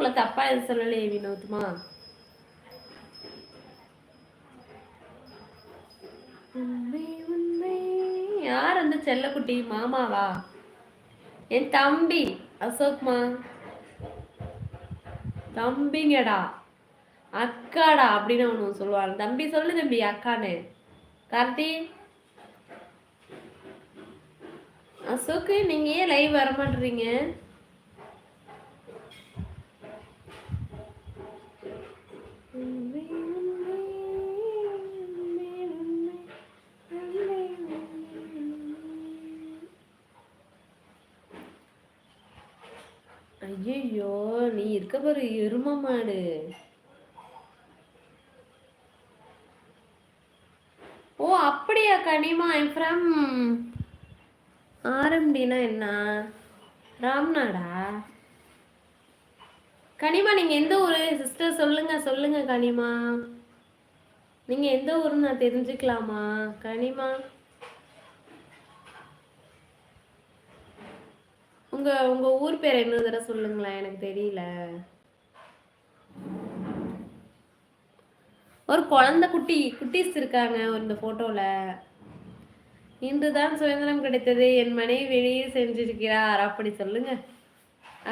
உங்களை தப்பா எது சொல்லலையே வினோத்மா. யார் அந்த செல்லக்குட்டி? மாமாவா? என் தம்பி அசோக்மா. தம்பிங்கடா, அக்காடா அப்படின்னு அவனு சொல்லுவான். தம்பி சொல்லு தம்பி அக்கான்னு. கார்த்தி, அசோக்கு, நீங்க ஏன் லைவ் வர மாட்டீங்க? ஐயோ, நீ இருக்க பாரு எரும மாடு. ஓ அப்படியா கனிமா? ஐம் ஃப்ரம் ஆர்எம்டினா என்ன? ராம்நாடா? கனிமா நீங்க எந்த ஊரு சிஸ்டர்? சொல்லுங்க சொல்லுங்க கனிமா, நீங்க எந்த ஊருன்னு நான் தெரிஞ்சுக்கலாமா கனிமா? உங்க உங்க ஊர் பேர் என்ன தடவை சொல்லுங்களேன், எனக்கு தெரியல. ஒரு குழந்தை குட்டீஸ் இருக்காங்க இந்த போட்டோல. இன்றுதான் சுதந்திரம் கிடைத்தது, என் மனைவி வெளியே செஞ்சிருக்கிறார் அப்படி சொல்லுங்க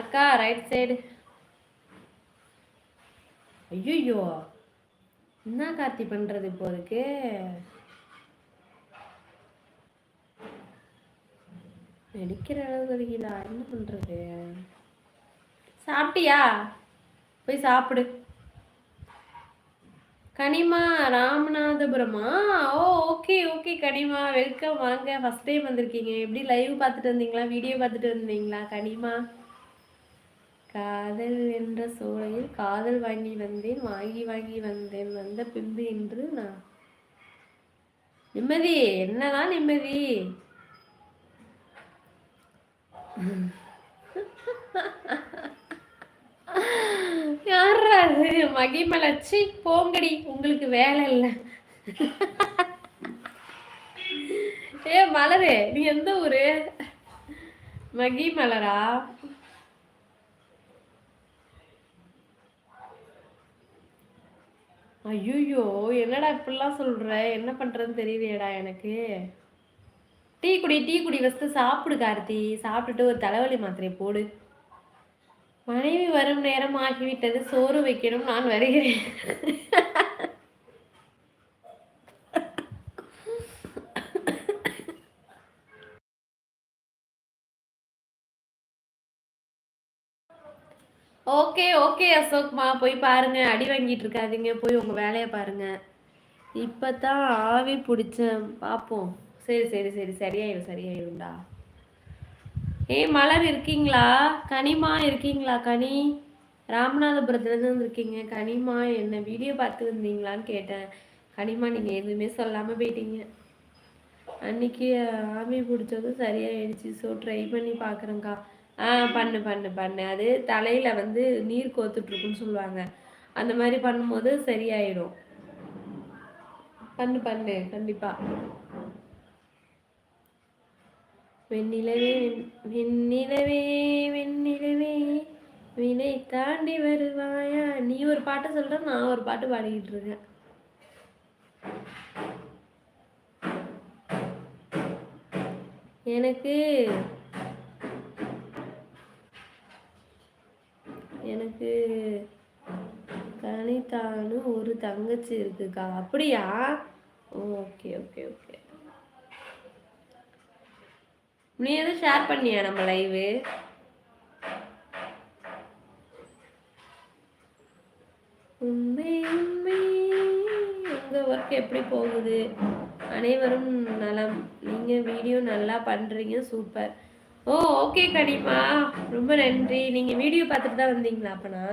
அக்கா. Right side. ஐயோ, என்ன கார்த்தி பண்றது இப்போ? அதுக்கு நடிக்கிற அளவு கிடைக்குதா? என்ன பண்றது? சாப்பிட்டியா? போய் சாப்பிடு. கனிமா ராமநாதபுரமா? ஓ ஓகே ஓகே கனிமா, வெல்கம், வாங்க. ஃபர்ஸ்ட் டைம் வந்திருக்கீங்க. எப்படி லைவ் பார்த்துட்டு வந்தீங்களா, வீடியோ பார்த்துட்டு வந்தீங்களா கனிமா? காதல் என்ற சோலையில் காதல் வாங்கி வந்தேன், வாங்கி வாங்கி வந்தேன், வந்த பின்பு என்று நான் நிம்மதி. என்னதான் நிம்மதி? யாராது? மகிமலச்சி போங்கடி, உங்களுக்கு வேலை இல்லை. ஏ மலரே, நீ எந்த ஊரு? மகி மலரா? ஐயோ, என்னடா இப்படிலாம் சொல்ற? என்ன பண்றதுன்னு தெரியலையடா எனக்கு. டீ குடி ஃபஸ்ட்டு. சாப்பிடு கார்த்தி, சாப்பிட்டுட்டு ஒரு தலைவலி மாத்திரை போடு. மனைவி வரும் நேரம் ஆகிவிட்டது, சோறு வைக்கணும், நான் வருகிறேன். ஓகே ஓகே அசோக்மா, போய் பாருங்க. அடி வாங்கிட்டு இருக்காதீங்க, போய் உங்க வேலையை பாருங்க. இப்பதான் ஆவி பிடிச்சேன், பார்ப்போம். சரி சரி சரி, சரியாயிடும் சரியாயிடும்டா. மலர் இருக்கீங்களா? கனிமா இருக்கீங்களா? கனி, ராமநாதபுரத்துலேருந்து வந்திருக்கீங்க. கனிமா, என்ன வீடியோ பார்த்து வந்தீங்களான்னு கேட்டேன். கனிமா நீங்கள் எதுவுமே சொல்லாமல் போயிட்டீங்க. அன்னைக்கு ஆவி பிடிச்சதும் சரியாயிடுச்சு. ஸோ ட்ரை பண்ணி பார்க்குறேங்க்கா. பண்ணு பண்ணு பண்ணு. அது தலையில் வந்து நீர் கோத்துட்ருக்குன்னு சொல்லுவாங்க. அந்த மாதிரி பண்ணும்போது சரியாயிடும். பண்ணு பண்ணு கண்டிப்பாக. வெண்ணிலவே வெண்ணிலவே வெண்ணிலவே வினை தாண்டி வருவாயா? நீ ஒரு பாட்டு சொல்ற, நான் ஒரு பாட்டு பாடிக்கிட்டு இருக்கேன். எனக்கு எனக்கு கனிதானு ஒரு தங்கச்சி இருக்குக்கா. அப்படியா? Okay okay okay. நீ எதுவும் ஷேர் பண்ணியா நம்ம லைவு? உண்மை உண்மை. உங்கள் ஒர்க் எப்படி போகுது? அனைவரும் நலம். நீங்கள் வீடியோ நல்லா பண்ணுறீங்க, சூப்பர். ஓ ஓகே கனிமா, ரொம்ப நன்றி. நீங்கள் வீடியோ பார்த்துட்டு தான் வந்தீங்களா அப்பனா?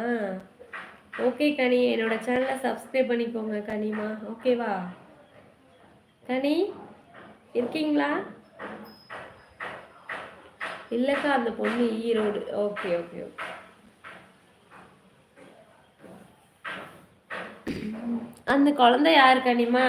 ஓகே கனி, என்னோட சேனலை சப்ஸ்கிரைப் பண்ணிக்கோங்க கனிமா, ஓகேவா? கனி இருக்கீங்களா? இல்லைக்கா, அந்த பொண்ணு ஈரோடு. Okay okay okay. அந்த குழந்தை யாரு கனிமா?